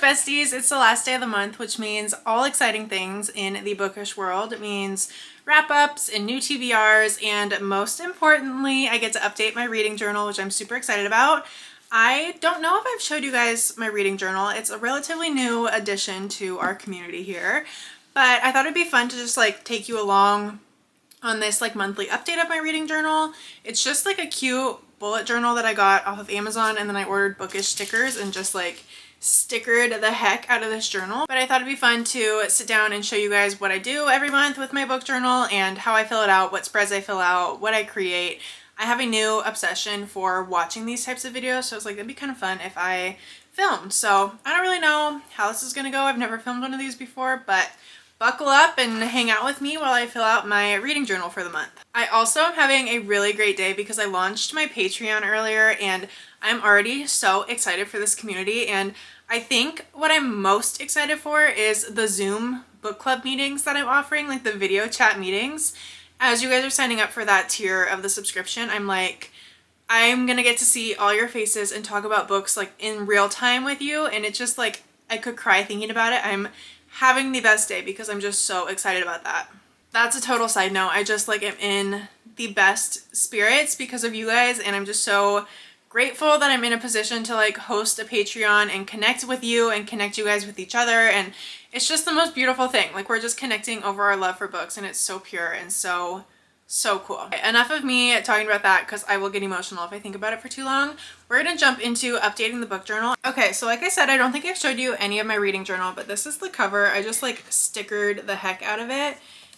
besties, it's the last day of the month, which means all exciting things in the bookish world. It means wrap-ups and new TBRs, and most importantly, I get to update my reading journal, which I'm super excited about. I don't know if I've showed you guys my reading journal. It's a relatively new addition to our community here, but I thought it'd be fun to just like take you along on this like monthly update of my reading journal. It's just like a cute bullet journal that I got off of Amazon, and then I ordered bookish stickers and just like stickered the heck out of this journal. But I thought it'd be fun to sit down and show you guys what I do every month with my book journal and how I fill it out, what spreads I fill out, what I create. I have a new obsession for watching these types of videos, so I was like, that'd be kind of fun if I filmed. So I don't really know how this is gonna go. I've never filmed one of these before, but buckle up and hang out with me while I fill out my reading journal for the month. I also am having a really great day because I launched my Patreon earlier, and I'm already so excited for this community. And I think what I'm most excited for is the Zoom book club meetings that I'm offering, like the video chat meetings. As you guys are signing up for that tier of the subscription, I'm like, I'm gonna get to see all your faces and talk about books like in real time with you, and it's just like, I could cry thinking about it. I'm having the best day because I'm just so excited about that. That's a total side note. I just like am in the best spirits because of you guys, and I'm just so grateful that I'm in a position to like host a Patreon and connect with you and connect you guys with each other. And it's just the most beautiful thing. Like, we're just connecting over our love for books, and it's so pure and so cool. Okay, enough of me talking about that because I will get emotional if I think about it for too long. We're gonna jump into updating the book journal. Okay, so like I said, I don't think I've showed you any of my reading journal, but this is the cover. I just like stickered the heck out of it,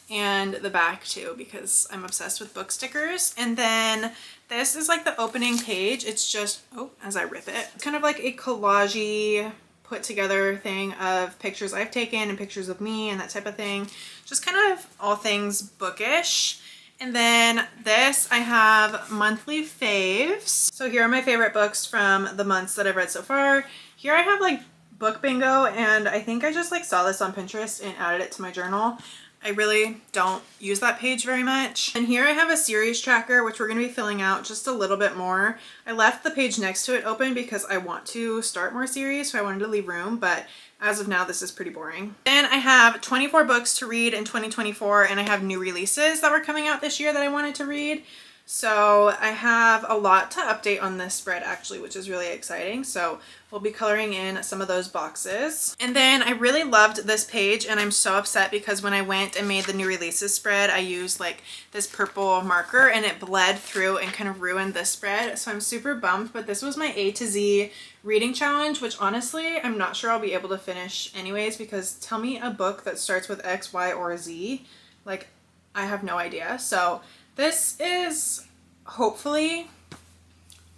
and the back too, because I'm obsessed with book stickers. And then this is like the opening page. It's just, oh, as I rip it, it's kind of like a collage-y put together thing of pictures I've taken and pictures of me and that type of thing. Just kind of all things bookish. And then this, I have monthly faves. So here are my favorite books from the months that I've read so far. Here I have like book bingo, and I think I just like saw this on Pinterest and added it to my journal. I really don't use that page very much. And here I have a series tracker, which we're going to be filling out just a little bit more. I left the page next to it open because I want to start more series, so I wanted to leave room, but as of now, this is pretty boring. Then I have 24 books to read in 2024, and I have new releases that were coming out this year that I wanted to read. So I have a lot to update on this spread actually, which is really exciting. So we'll be coloring in some of those boxes. And then I really loved this page, and I'm so upset because when I went and made the new releases spread, I used like this purple marker and it bled through and kind of ruined this spread. So I'm super bummed, but this was my A to Z reading challenge, which honestly, I'm not sure I'll be able to finish anyways, because tell me a book that starts with X, Y, or Z. Like, I have no idea. So this is hopefully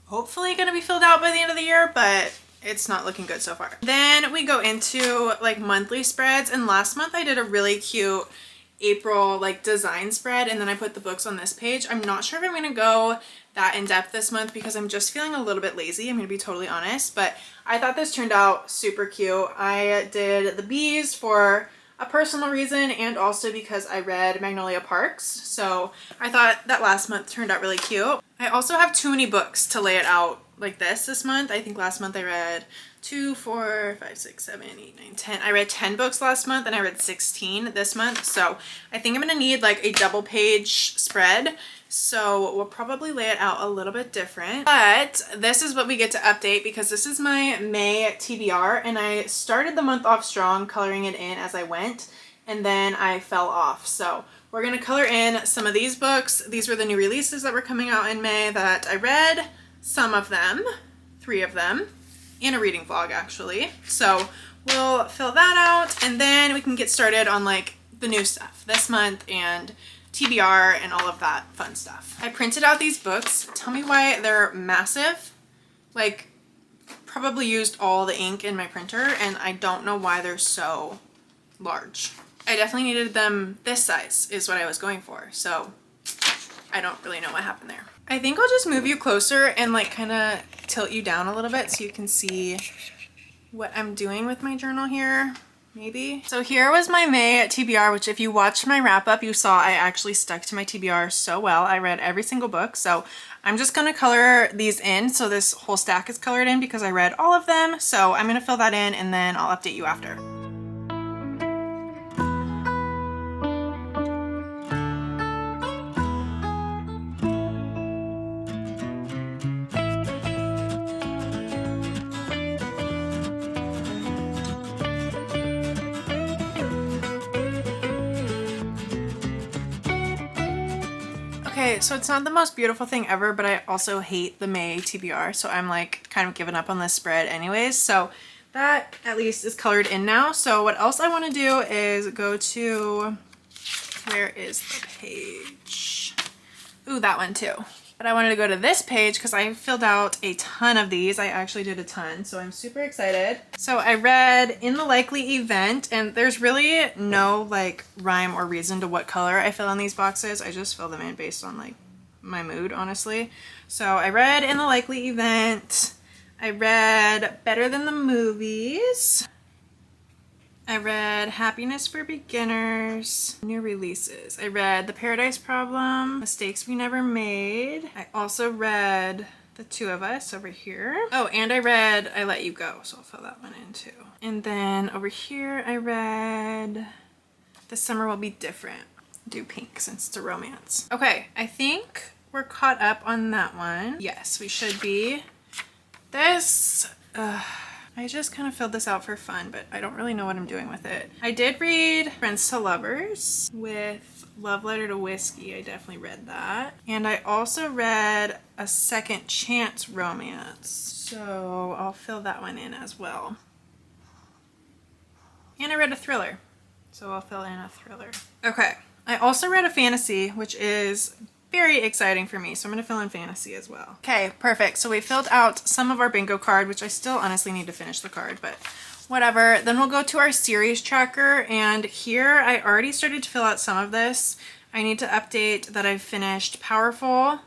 gonna be filled out by the end of the year, but it's not looking good so far. Then we go into like monthly spreads, and last month I did a really cute April like design spread, and then I put the books on this page. I'm not sure if I'm gonna go that in depth this month because I'm just feeling a little bit lazy. I'm gonna be totally honest, but I thought this turned out super cute. I did the bees for a personal reason, and also because I read Magnolia Parks, so I thought that last month turned out really cute. I also have too many books to lay it out like this month. I think last month I read 2, 4, 5, 6, 7, 8, 9, 10. I read 10 books last month, and I read 16 this month, so I think I'm gonna need like a double page spread. So we'll probably lay it out a little bit different, but this is what we get to update because this is my May TBR, and I started the month off strong, coloring it in as I went, and then I fell off. So we're gonna color in some of these books. These were the new releases that were coming out in May that I read, some of them, 3 of them, and a reading vlog actually. So we'll fill that out, and then we can get started on like the new stuff this month and TBR and all of that fun stuff. I printed out these books. Tell me why they're massive. Like, probably used all the ink in my printer, and I don't know why they're so large. I definitely needed them this size is what I was going for, so I don't really know what happened there. I think I'll just move you closer and like kind of tilt you down a little bit so you can see what I'm doing with my journal here. maybe. So here was my May TBR, which if you watched my wrap up, you saw I actually stuck to my TBR so well. I read every single book. So I'm just gonna color these in. So this whole stack is colored in because I read all of them. So I'm gonna fill that in and then I'll update you after. Okay, so it's not the most beautiful thing ever, but I also hate the May TBR, so I'm like kind of giving up on this spread anyways. So that at least is colored in now. So what else I want to do is go to, where is the page? Ooh, that one too. But I wanted to go to this page because I filled out a ton of these. I actually did a ton, so I'm super excited. So I read In the Likely Event, and there's really no like rhyme or reason to what color I fill in these boxes. I just fill them in based on like my mood, honestly. So I read In the Likely Event. I read Better Than the Movies. I read Happiness for Beginners, new releases. I read The Paradise Problem, Mistakes We Never Made. I also read The Two of Us over here. Oh, and I read I Let You Go, so I'll fill that one in too. And then over here I read This Summer Will Be Different. Do pink since it's a romance. Okay, I think we're caught up on that one. Yes, we should be. This, I just kind of filled this out for fun, but I don't really know what I'm doing with it. I did read Friends to Lovers with Love Letter to Whiskey. I definitely read that. And I also read A Second Chance Romance. So I'll fill that one in as well. And I read a thriller. So I'll fill in a thriller. Okay. I also read a fantasy, which is very exciting for me, so I'm going to fill in fantasy as well. Okay, perfect. So we filled out some of our bingo card, which I still honestly need to finish the card, but whatever. Then we'll go to our series tracker, and here I already started to fill out some of this. I need to update that I've finished Powerful,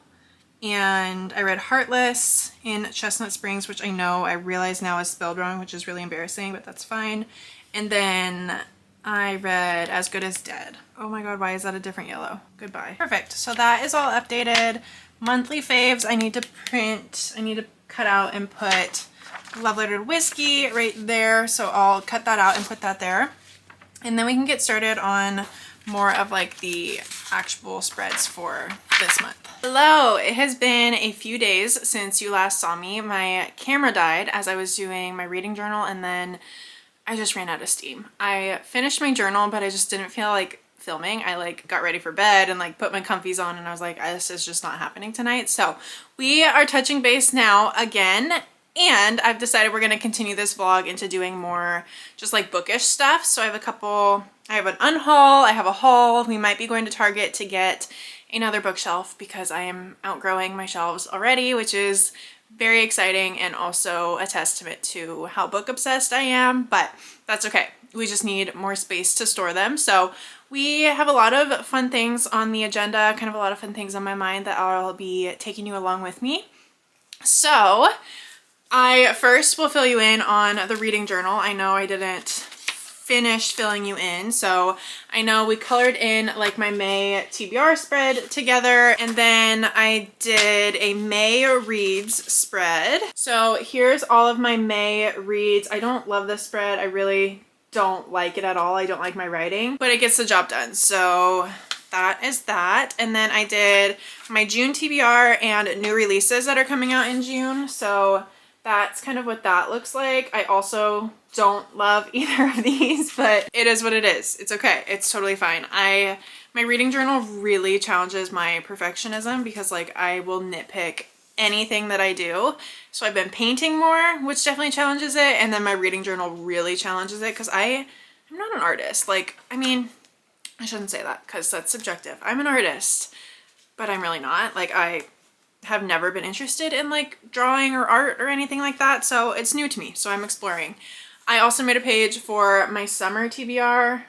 and I read Heartless in Chestnut Springs, which I realize now is spelled wrong, which is really embarrassing, but that's fine. And then I read As Good as Dead. Oh my god, why is that a different yellow? Goodbye. Perfect. So that is all updated. Monthly faves, I need to print. I need to cut out and put Love Letter to Whiskey right there. So I'll cut that out and put that there. And then we can get started on more of like the actual spreads for this month. Hello, it has been a few days since you last saw me. My camera died as I was doing my reading journal, and then I just ran out of steam. I finished my journal, but I just didn't feel like filming. I like got ready for bed and like put my comfies on, and I was like, this is just not happening tonight. So we are touching base now again, and I've decided we're going to continue this vlog into doing more just like bookish stuff. So I have an unhaul, I have a haul. We might be going to Target to get another bookshelf because I am outgrowing my shelves already, which is very exciting and also a testament to how book obsessed I am, but that's okay. We just need more space to store them. So we have a lot of fun things on the agenda, kind of a lot of fun things on my mind that I'll be taking you along with me. So I first will fill you in on the reading journal. I know I didn't finish filling you in, so I know we colored in like my May TBR spread together, and then I did a May reads spread. So here's all of my May reads. I don't love this spread. I really don't like it at all. I don't like my writing, but it gets the job done. So that is that. And then I did my June TBR and new releases that are coming out in June. So that's kind of what that looks like. I also don't love either of these, but it is what it is. It's okay. It's totally fine. My reading journal really challenges my perfectionism because like I will nitpick anything that I do. So I've been painting more, which definitely challenges it. And then my reading journal really challenges it because I'm not an artist. Like, I mean, I shouldn't say that because that's subjective. I'm an artist, but I'm really not. Like, I have never been interested in like drawing or art or anything like that. So it's new to me. So I'm exploring. I also made a page for my summer TBR,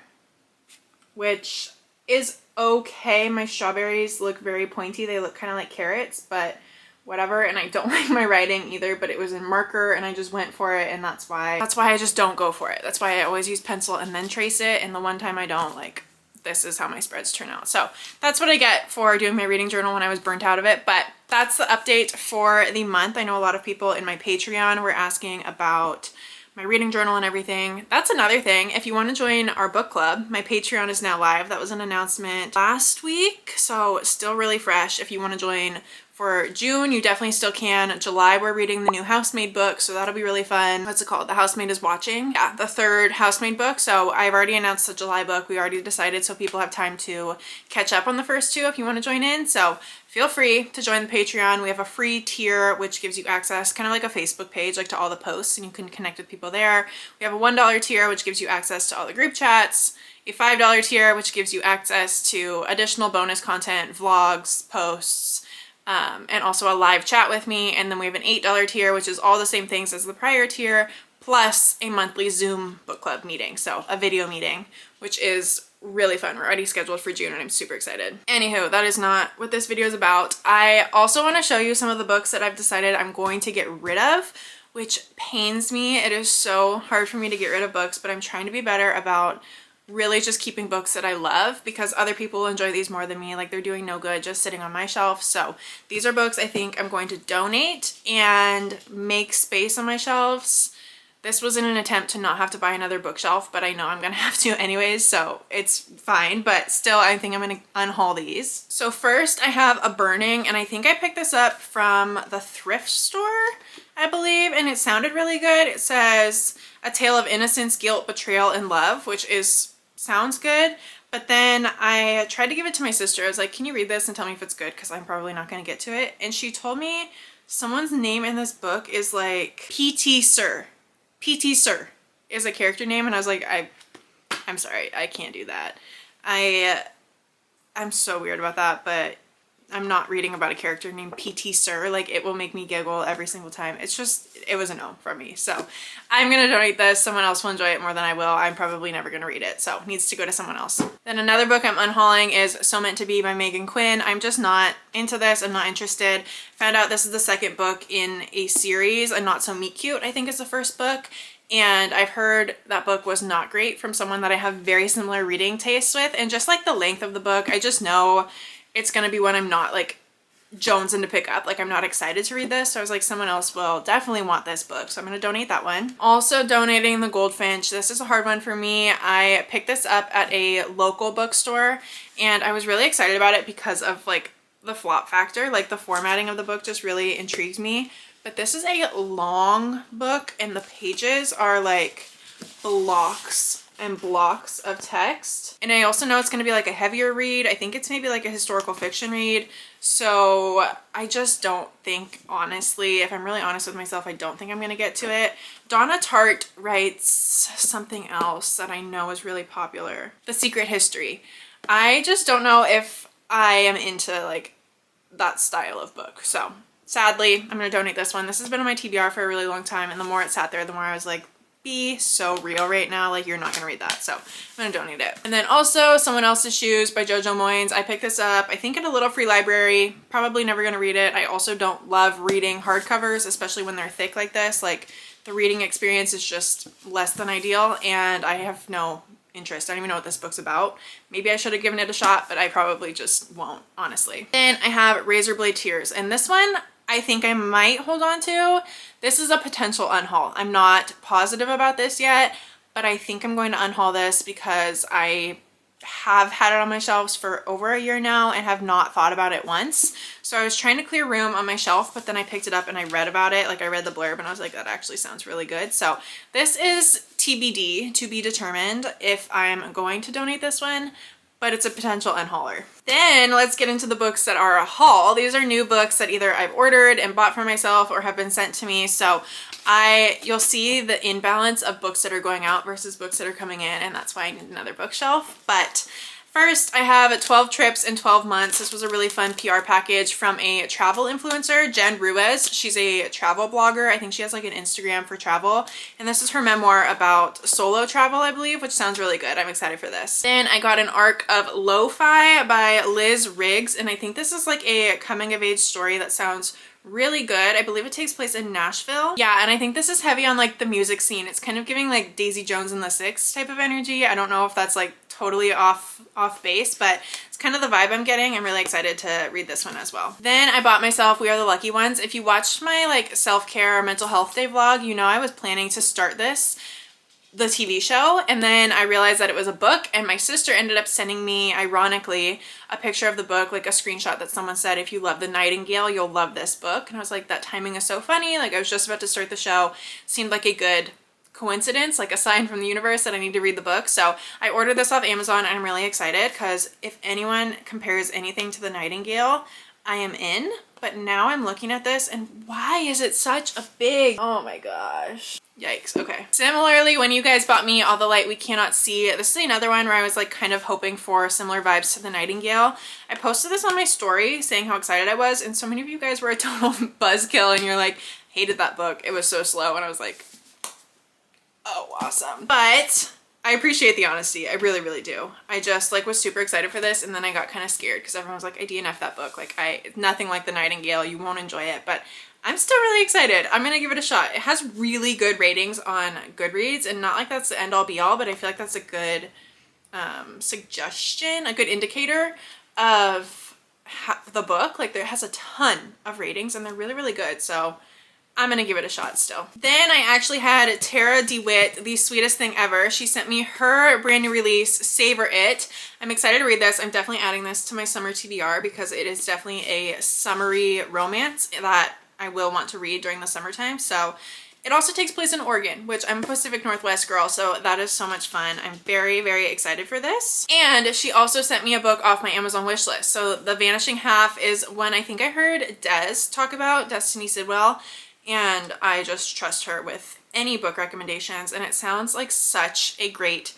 which is okay. My strawberries look very pointy. They look kind of like carrots, but whatever, and I don't like my writing either, but it was in marker and I just went for it, and that's why I just don't go for it. That's why I always use pencil and then trace it, and the one time I don't, like, this is how my spreads turn out. So that's what I get for doing my reading journal when I was burnt out of it. But that's the update for the month. I know a lot of people in my Patreon were asking about my reading journal and everything. That's another thing. If you want to join our book club, my Patreon is now live. That was an announcement last week, so still really fresh. If you want to join for June, you definitely still can. July, we're reading the new Housemaid book, so that'll be really fun. What's it called? The Housemaid is Watching. Yeah, the third Housemaid book. So I've already announced the July book. We already decided, so people have time to catch up on the first two if you want to join in. So feel free to join the Patreon. We have a free tier, which gives you access, kind of like a Facebook page, like to all the posts, and you can connect with people there. We have a $1 tier, which gives you access to all the group chats. A $5 tier, which gives you access to additional bonus content, vlogs, posts, and also a live chat with me. And then we have an $8 tier, which is all the same things as the prior tier, plus a monthly Zoom book club meeting, so a video meeting, which is really fun. We're already scheduled for June and I'm super excited. Anywho, that is not what this video is about. I also want to show you some of the books that I've decided I'm going to get rid of, which pains me. It is so hard for me to get rid of books, but I'm trying to be better about really just keeping books that I love, because other people enjoy these more than me. Like, they're doing no good just sitting on my shelf. So these are books I think I'm going to donate and make space on my shelves. This was in an attempt to not have to buy another bookshelf, but I know I'm gonna have to anyways, so it's fine. But still, I think I'm gonna unhaul these. So first I have A Burning, and I think I picked this up from the thrift store, I believe, and it sounded really good. It says a tale of innocence, guilt, betrayal, and love, which sounds good. But then I tried to give it to my sister. I was like, can you read this and tell me if it's good? Because I'm probably not gonna get to it. And she told me someone's name in this book is like P.T. Sir. P.T. Sir is a character name, and I was like, I'm sorry, I can't do that. I'm so weird about that, but I'm not reading about a character named P.T. Sir. Like, it will make me giggle every single time. It's just, it was a no from me. So I'm gonna donate this. Someone else will enjoy it more than I will. I'm probably never gonna read it, so it needs to go to someone else. Then another book I'm unhauling is So Meant to Be by Megan Quinn. I'm just not into this. I'm not interested. Found out this is the second book in a series. A Not So Meet Cute, I think, is the first book. And I've heard that book was not great from someone that I have very similar reading tastes with. And just like the length of the book, I just know it's gonna be one I'm not like jonesing to pick up. Like, I'm not excited to read this. So I was like, someone else will definitely want this book, so I'm gonna donate that one. Also donating The Goldfinch. This is a hard one for me. I picked this up at a local bookstore and I was really excited about it because of like the flop factor. Like, the formatting of the book just really intrigued me. But this is a long book and the pages are like blocks and blocks of text. And I also know it's going to be like a heavier read. I think it's maybe like a historical fiction read. So I just don't think, honestly, if I'm really honest with myself, I don't think I'm going to get to it. Donna Tartt writes something else that I know is really popular. The Secret History. I just don't know if I am into like that style of book. So sadly, I'm going to donate this one. This has been on my TBR for a really long time, and the more it sat there, the more I was like, be so real right now, like, you're not gonna read that. So I'm gonna donate it. And then also Someone Else's Shoes by Jojo Moynes. I picked this up, I think, at a little free library. Probably never gonna read it. I also don't love reading hardcovers, especially when they're thick like this. Like, the reading experience is just less than ideal, and I have no interest. I don't even know what this book's about. Maybe I should have given it a shot, but I probably just won't, honestly. Then I have Razorblade Tears, and this one I think I might hold on to. This is a potential unhaul. I'm not positive about this yet, but I think I'm going to unhaul this because I have had it on my shelves for over a year now and have not thought about it once. So I was trying to clear room on my shelf, but then I picked it up and I read about it. Like, I read the blurb and I was like, that actually sounds really good. So this is TBD, to be determined, if I'm going to donate this one, but it's a potential unhauler. Then let's get into the books that are a haul. These are new books that either I've ordered and bought for myself or have been sent to me. So you'll see the imbalance of books that are going out versus books that are coming in, and that's why I need another bookshelf. But first, I have 12 Trips in 12 Months. This was a really fun PR package from a travel influencer, Jen Ruiz. She's a travel blogger. I think she has like an Instagram for travel. And this is her memoir about solo travel, I believe, which sounds really good. I'm excited for this. Then I got an arc of Lo-Fi by Liz Riggs. And I think this is like a coming of age story that sounds really good. I believe it takes place in Nashville. Yeah, and I think this is heavy on like the music scene. It's kind of giving like Daisy Jones and the Six type of energy. I don't know if that's like totally off base, but it's kind of the vibe I'm getting. I'm really excited to read this one as well. Then I bought myself We Are the Lucky Ones. If you watched my like self-care or mental health day vlog, you know I was planning to start the TV show, and then I realized that it was a book, and my sister ended up sending me, ironically, a picture of the book, like a screenshot that someone said, if you love The Nightingale, you'll love this book. And I was like, that timing is so funny. Like I was just about to start the show. Seemed like a good coincidence, like a sign from the universe that I need to read the book. So I ordered this off Amazon, and I'm really excited because if anyone compares anything to The Nightingale, I am in. But now I'm looking at this, and why is it such a big, oh my gosh. Yikes. Okay. Similarly, when you guys bought me All the Light We Cannot See, this is another one where I was like kind of hoping for similar vibes to The Nightingale. I posted this on my story saying how excited I was, and so many of you guys were a total buzzkill, and you're like, hated that book. It was so slow, and I was like, oh, awesome. But I appreciate the honesty. I really, really do. I just like was super excited for this, and then I got kind of scared because everyone was like, I DNF that book. Like it's nothing like The Nightingale. You won't enjoy it, but I'm still really excited. I'm gonna give it a shot. It has really good ratings on Goodreads, and not like that's the end all be all, but I feel like that's a good suggestion, a good indicator of the book. Like it has a ton of ratings, and they're really, really good. So I'm gonna give it a shot still. Then I actually had Tara DeWitt, The Sweetest Thing Ever. She sent me her brand new release, Savor It. I'm excited to read this. I'm definitely adding this to my summer TBR because it is definitely a summery romance that I will want to read during the summertime. So it also takes place in Oregon, which I'm a Pacific Northwest girl, so that is so much fun. I'm very, very excited for this. And she also sent me a book off my Amazon wish list. So The Vanishing Half is one I think I heard Des talk about, Destiny Sidwell, and I just trust her with any book recommendations, and it sounds like such a great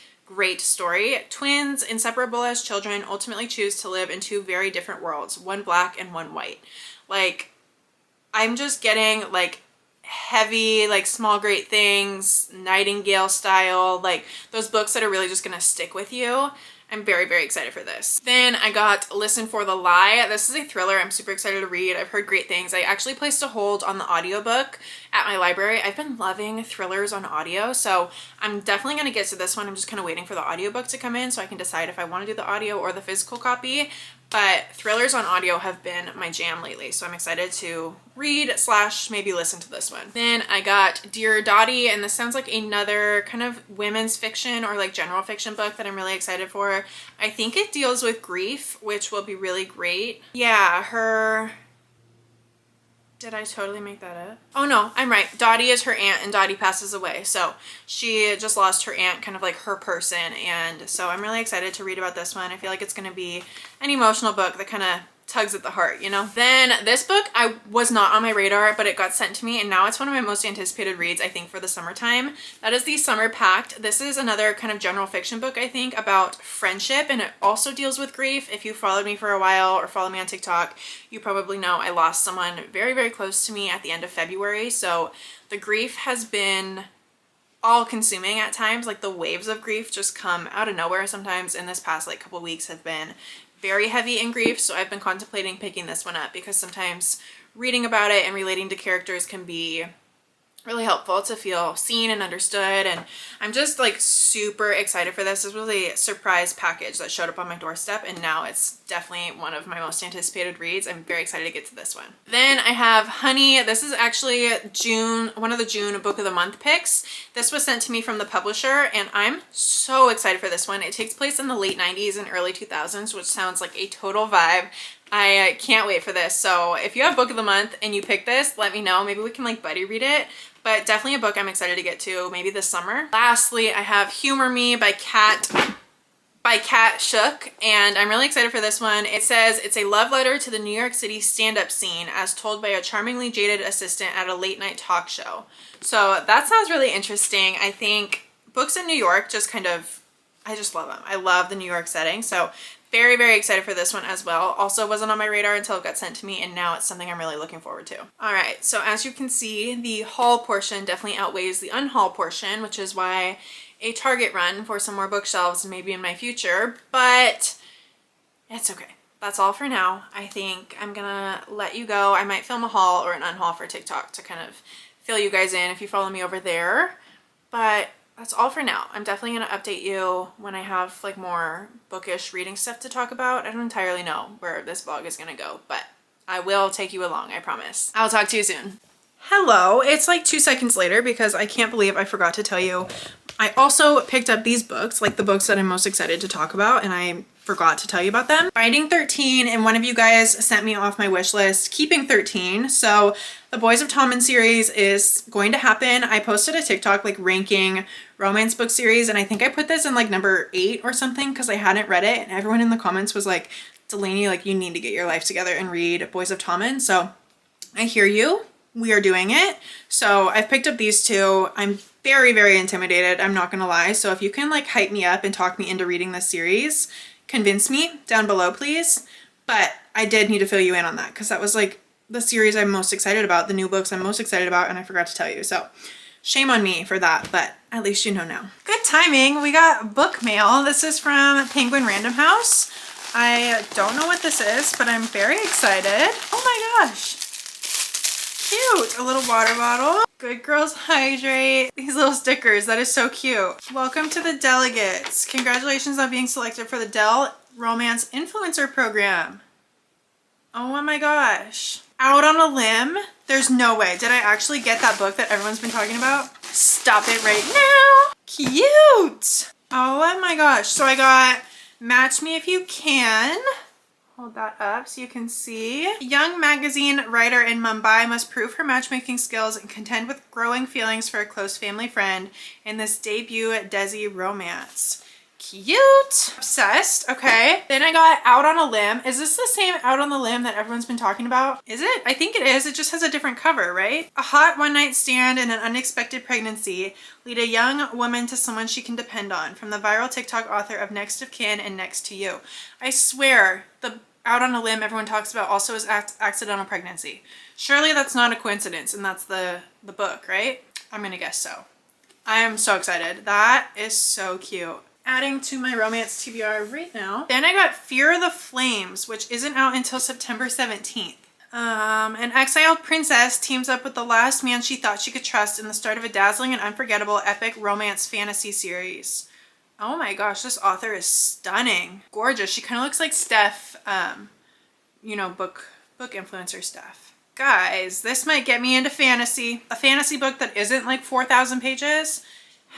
story. Twins, inseparable as children, ultimately choose to live in two very different worlds, one black and one white. Like, I'm just getting like heavy, like Small Great Things, Nightingale style, like those books that are really just gonna stick with you. I'm very, very excited for this. Then I got Listen for the Lie. This is a thriller I'm super excited to read. I've heard great things. I actually placed a hold on the audiobook at my library. I've been loving thrillers on audio, so I'm definitely going to get to this one. I'm just kind of waiting for the audiobook to come in so I can decide if I want to do the audio or the physical copy. But thrillers on audio have been my jam lately, so I'm excited to read / maybe listen to this one. Then I got Dear Dottie, and this sounds like another kind of women's fiction or like general fiction book that I'm really excited for. I think it deals with grief, which will be really great. Yeah, did I totally make that up? Oh no, I'm right. Dottie is her aunt, and Dottie passes away. So she just lost her aunt, kind of like her person. And so I'm really excited to read about this one. I feel like it's going to be an emotional book that kind of tugs at the heart, you know? Then this book, I was not on my radar, but it got sent to me, and now it's one of my most anticipated reads, I think, for the summertime. That is The Summer Pact. This is another kind of general fiction book, I think, about friendship, and it also deals with grief. If you followed me for a while or follow me on TikTok, you probably know I lost someone very, very close to me at the end of February, so the grief has been all-consuming at times. Like the waves of grief just come out of nowhere sometimes, and this past like couple weeks have been very heavy in grief, so I've been contemplating picking this one up because sometimes reading about it and relating to characters can be really helpful to feel seen and understood, and I'm just like super excited for this. This was a surprise package that showed up on my doorstep, and now it's definitely one of my most anticipated reads. I'm very excited to get to this one. Then I have Honey. This is actually one of the June book of the month picks. This was sent to me from the publisher, and I'm so excited for this one. It takes place in the late 90s and early 2000s, which sounds like a total vibe. I can't wait for this. So if you have book of the month and you pick this, let me know. Maybe we can like buddy read it. But definitely a book I'm excited to get to maybe this summer. Lastly, I have Humor Me by Kat Shook, and I'm really excited for this one. It says it's a love letter to the New York City stand-up scene as told by a charmingly jaded assistant at a late night talk show. So that sounds really interesting. I think books in New York just kind of, I just love them. I love the New York setting. So very, very excited for this one as well. Also wasn't on my radar until it got sent to me, and now it's something I'm really looking forward to. All right, so as you can see, the haul portion definitely outweighs the unhaul portion, which is why a Target run for some more bookshelves maybe in my future, but it's okay. that's all for now. I think I'm gonna let you go. I might film a haul or an unhaul for TikTok to kind of fill you guys in if you follow me over there. But that's all for now. I'm definitely gonna update you when I have like more bookish reading stuff to talk about. I don't entirely know where this vlog is gonna go, but I will take you along, I promise. I'll talk to you soon. Hello, it's like 2 seconds later because I can't believe I forgot to tell you. I also picked up these books, like the books that I'm most excited to talk about, and I forgot to tell you about them. Finding 13, and one of you guys sent me off my wish list, Keeping 13. So the Boys of Tommen series is going to happen. I posted a TikTok like ranking romance book series, and I think I put this in like number 8 or something because I hadn't read it, and everyone in the comments was like, Delaney, like you need to get your life together and read Boys of Tommen. So I hear you. We are doing it. So I've picked up these two. I'm very, very intimidated. I'm not gonna lie. So if you can like hype me up and talk me into reading this series, convince me down below, please. But I did need to fill you in on that because that was like the series I'm most excited about, the new books I'm most excited about, and I forgot to tell you. So shame on me for that, but at least you know now. Good timing. We got book mail. This is from Penguin Random House. I don't know what this is, but I'm very excited. Oh my gosh. Cute. A little water bottle. Good girls hydrate. These little stickers. That is so cute. Welcome to the delegates. Congratulations on being selected for the Dell Romance Influencer Program. Oh my gosh. Out on a limb? There's no way. Did I actually get that book that everyone's been talking about? Stop it right now. Cute. Oh my gosh. So I got Match Me If You Can. Hold that up so you can see. Young magazine writer in Mumbai must prove her matchmaking skills and contend with growing feelings for a close family friend in this debut Desi romance. Cute. Obsessed. Okay. Then I got Out on a Limb. Is this the same Out on the Limb that everyone's been talking about? Is it? I think it is. It just has a different cover, right? A hot one-night stand and an unexpected pregnancy lead a young woman to someone she can depend on. From the viral TikTok author of Next of Kin and Next to You. I swear the Out on a Limb everyone talks about also is accidental pregnancy. Surely that's not a coincidence and that's the book, right? I'm gonna guess so. I am so excited. That is so cute. Adding to my romance TBR right now. Then I got Fear the Flames, which isn't out until September 17th. An exiled princess teams up with the last man she thought she could trust in the start of a dazzling and unforgettable epic romance fantasy series. Oh my gosh, this author is stunning. Gorgeous. She kind of looks like Steph, you know, book influencer Steph. Guys, this might get me into fantasy. A fantasy book that isn't like 4,000 pages.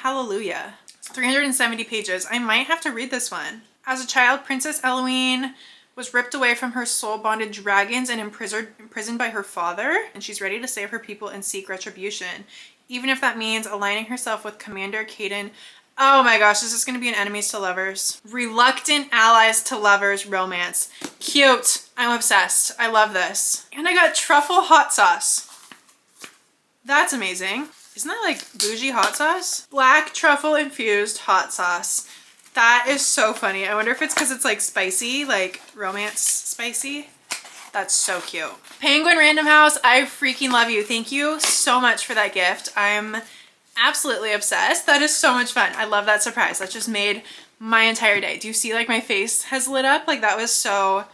Hallelujah. 370 pages. I might have to read this one. As a child, Princess Eloine was ripped away from her soul-bonded dragons and imprisoned by her father, and she's ready to save her people and seek retribution, even if that means aligning herself with Commander Caden. Oh my gosh, this is going to be an enemies to lovers. Reluctant allies to lovers romance. Cute. I'm obsessed. I love this. And I got truffle hot sauce. That's amazing. Isn't that like bougie hot sauce? Black truffle infused hot sauce. That is so funny. I wonder if it's because it's like spicy, like romance spicy. That's so cute. Penguin Random House, I freaking love you. Thank you so much for that gift. I'm absolutely obsessed. That is so much fun. I love that surprise. That just made my entire day. Do you see like my face has lit up? Like that was so,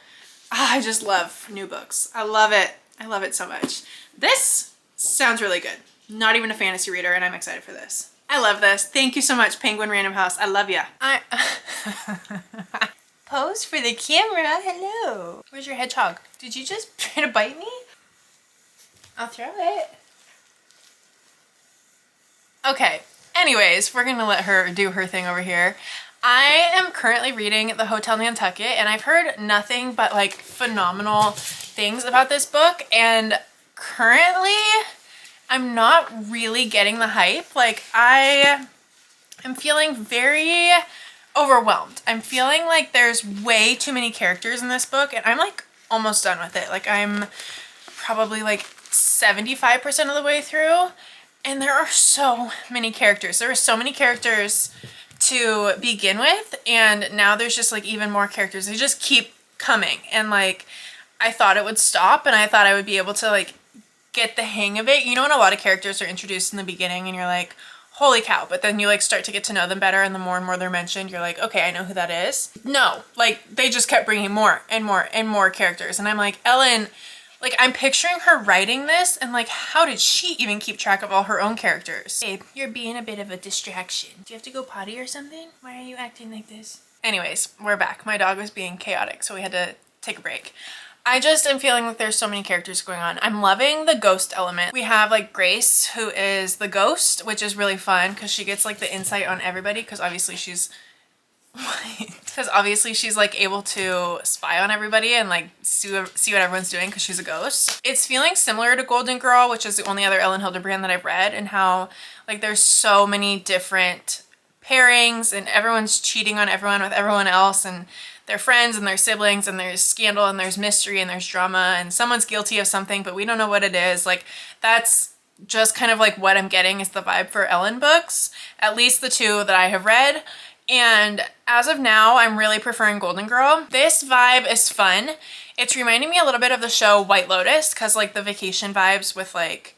I just love new books. I love it. I love it so much. This sounds really good. Not even a fantasy reader and I'm excited for this. I love this. Thank you so much, Penguin Random House. I love ya. Pose for the camera. Hello. Where's your hedgehog? Did you just try to bite me? I'll throw it. Okay. Anyways, we're gonna let her do her thing over here. I am currently reading The Hotel Nantucket and I've heard nothing but like phenomenal things about this book, and currently I'm not really getting the hype. Like I am feeling very overwhelmed. I'm feeling like there's way too many characters in this book and I'm like almost done with it. Like I'm probably like 75% of the way through and there are so many characters. There are so many characters to begin with and now there's just like even more characters. They just keep coming and like I thought it would stop and I thought I would be able to like get the hang of it. You know when a lot of characters are introduced in the beginning and you're like, holy cow. But then you like start to get to know them better, and the more and more they're mentioned, you're like, okay, I know who that is. No, like they just kept bringing more and more and more characters. And I'm like, Ellen, like I'm picturing her writing this and like, how did she even keep track of all her own characters? Babe, you're being a bit of a distraction. Do you have to go potty or something? Why are you acting like this? Anyways, we're back. My dog was being chaotic, so we had to take a break. I just am feeling like there's so many characters going on. I'm loving the ghost element. We have like Grace, who is the ghost, which is really fun because she gets like the insight on everybody because obviously she's like able to spy on everybody and like see what everyone's doing because she's a ghost. It's feeling similar to Golden Girl, which is the only other Ellen Hildebrand that I've read, and how like there's so many different pairings and everyone's cheating on everyone with everyone else, and their friends and their siblings, and there's scandal and there's mystery and there's drama, and someone's guilty of something but we don't know what it is. Like that's just kind of like what I'm getting is the vibe for Ellen books, at least the two that I have read. And as of now, I'm really preferring Golden Girl. This vibe is fun. It's reminding me a little bit of the show White Lotus, because like the vacation vibes with like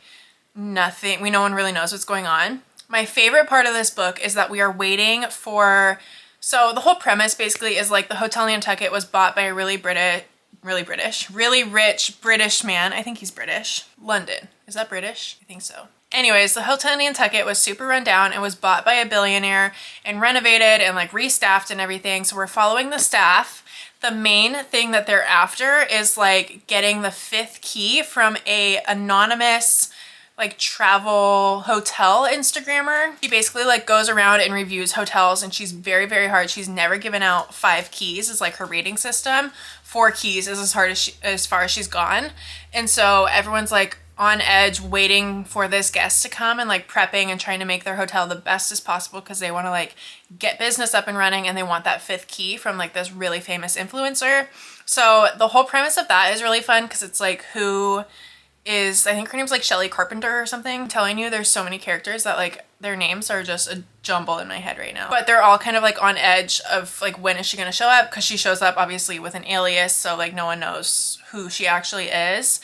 nothing, no one really knows what's going on. My favorite part of this book is that we are waiting for, so the whole premise basically is like the Hotel Nantucket was bought by a really rich British man. I think he's British. London. Is that British? I think so. Anyways, the Hotel Nantucket was super run down and was bought by a billionaire and renovated and like restaffed and everything. So we're following the staff. The main thing that they're after is like getting the 5th key from a anonymous like travel hotel Instagrammer. She basically like goes around and reviews hotels, and she's very, very hard. She's never given out 5 keys is like her rating system. 4 keys is as far as she's gone. And so everyone's like on edge waiting for this guest to come and like prepping and trying to make their hotel the best as possible because they want to like get business up and running, and they want that 5th key from like this really famous influencer. So the whole premise of that is really fun because it's like I think her name's like Shelley Carpenter or something. I'm telling you, there's so many characters that like their names are just a jumble in my head right now. But they're all kind of like on edge of like, when is she gonna show up? Because she shows up obviously with an alias, so like no one knows who she actually is,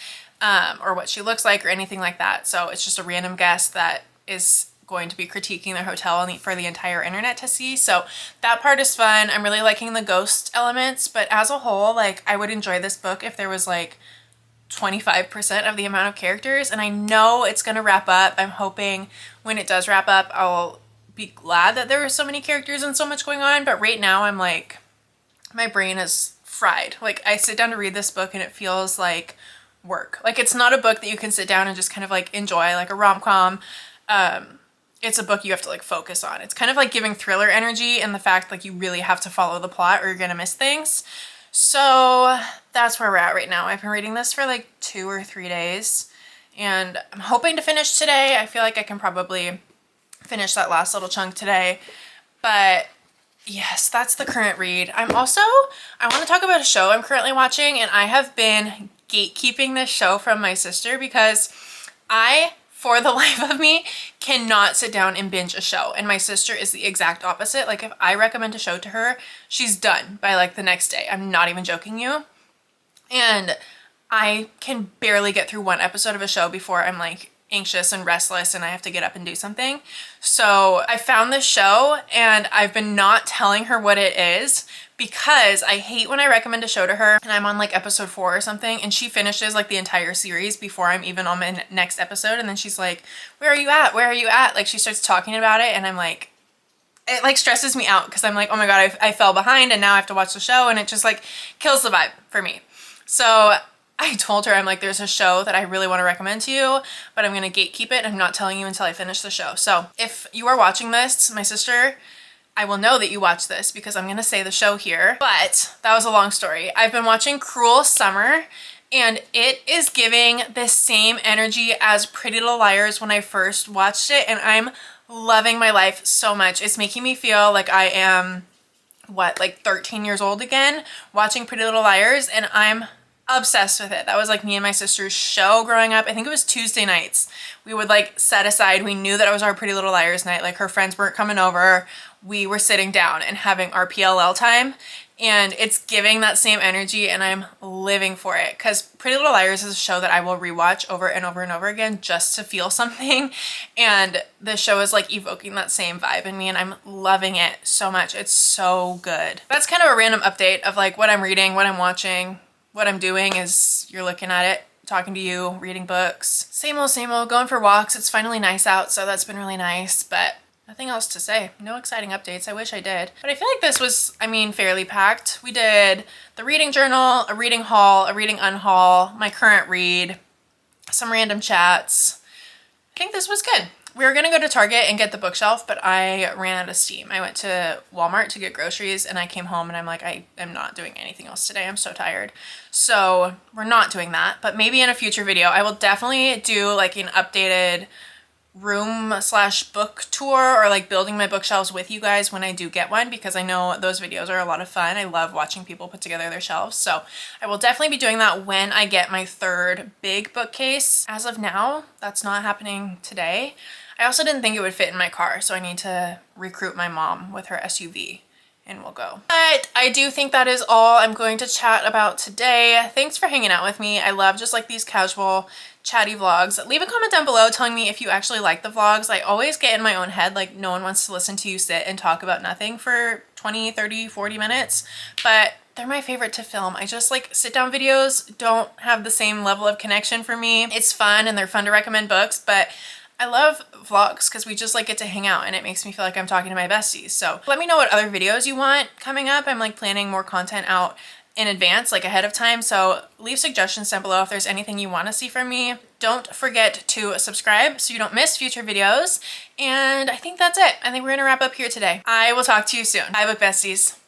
or what she looks like or anything like that. So it's just a random guest that is going to be critiquing their hotel for the entire internet to see. So that part is fun. I'm really liking the ghost elements, but as a whole, like I would enjoy this book if there was like 25% of the amount of characters, and I know it's gonna wrap up. I'm hoping when it does wrap up, I'll be glad that there are so many characters and so much going on, but right now I'm like, my brain is fried. Like I sit down to read this book and it feels like work. Like it's not a book that you can sit down and just kind of like enjoy like a rom-com. It's a book you have to like focus on. It's kind of like giving thriller energy, and the fact like you really have to follow the plot or you're gonna miss things. So that's where we're at right now. I've been reading this for like 2 or 3 days, and I'm hoping to finish today. I feel like I can probably finish that last little chunk today, but yes, that's the current read. I want to talk about a show I'm currently watching, and I have been gatekeeping this show from my sister because I, for the life of me, cannot sit down and binge a show. And my sister is the exact opposite. Like if I recommend a show to her, she's done by like the next day. I'm not even joking you. And I can barely get through 1 episode of a show before I'm like anxious and restless and I have to get up and do something. So I found this show and I've been not telling her what it is because I hate when I recommend a show to her and I'm on like episode 4 or something and she finishes like the entire series before I'm even on my next episode, and then she's like, where are you at? Where are you at? Like she starts talking about it and I'm like, it like stresses me out because I'm like, oh my God, I fell behind and now I have to watch the show, and it just like kills the vibe for me. So I told her, I'm like, there's a show that I really want to recommend to you, but I'm going to gatekeep it. I'm not telling you until I finish the show. So if you are watching this, my sister, I will know that you watch this because I'm going to say the show here, but that was a long story. I've been watching Cruel Summer, and it is giving the same energy as Pretty Little Liars when I first watched it, and I'm loving my life so much. It's making me feel like I am, like 13 years old again, watching Pretty Little Liars, and I'm obsessed with it. That was like me and my sister's show growing up. I think it was Tuesday nights. We would like set aside, we knew that it was our Pretty Little Liars night, like her friends weren't coming over. We were sitting down and having our PLL time, and it's giving that same energy, and I'm living for it because Pretty Little Liars is a show that I will rewatch over and over and over again just to feel something, and the show is like evoking that same vibe in me, and I'm loving it so much. It's so good. That's kind of a random update of like what I'm reading, what I'm watching, what I'm doing is you're looking at it, talking to you, reading books. Same old, going for walks. It's finally nice out, so that's been really nice, but nothing else to say. No exciting updates. I wish I did. But I feel like this was, I mean, fairly packed. We did the reading journal, a reading haul, a reading unhaul, my current read, some random chats. I think this was good. We were gonna go to Target and get the bookshelf, but I ran out of steam. I went to Walmart to get groceries and I came home and I'm like, I am not doing anything else today. I'm so tired. So we're not doing that, but maybe in a future video, I will definitely do like an updated room slash book tour or like building my bookshelves with you guys when I do get one, because I know those videos are a lot of fun. I love watching people put together their shelves. So I will definitely be doing that when I get my third big bookcase. As of now, that's not happening today. I also didn't think it would fit in my car, so I need to recruit my mom with her SUV and we'll go. But I do think that is all I'm going to chat about today. Thanks for hanging out with me. I love just like these casual chatty vlogs. Leave a comment down below telling me if you actually like the vlogs. I always get in my own head, like no one wants to listen to you sit and talk about nothing for 20, 30, 40 minutes, but they're my favorite to film. I just like sit down videos don't have the same level of connection for me. It's fun and they're fun to recommend books, but I love vlogs because we just like get to hang out and it makes me feel like I'm talking to my besties. So let me know what other videos you want coming up. I'm like planning more content out in advance, like ahead of time. So leave suggestions down below if there's anything you want to see from me. Don't forget to subscribe so you don't miss future videos. And I think that's it. I think we're gonna wrap up here today. I will talk to you soon. Bye, book besties.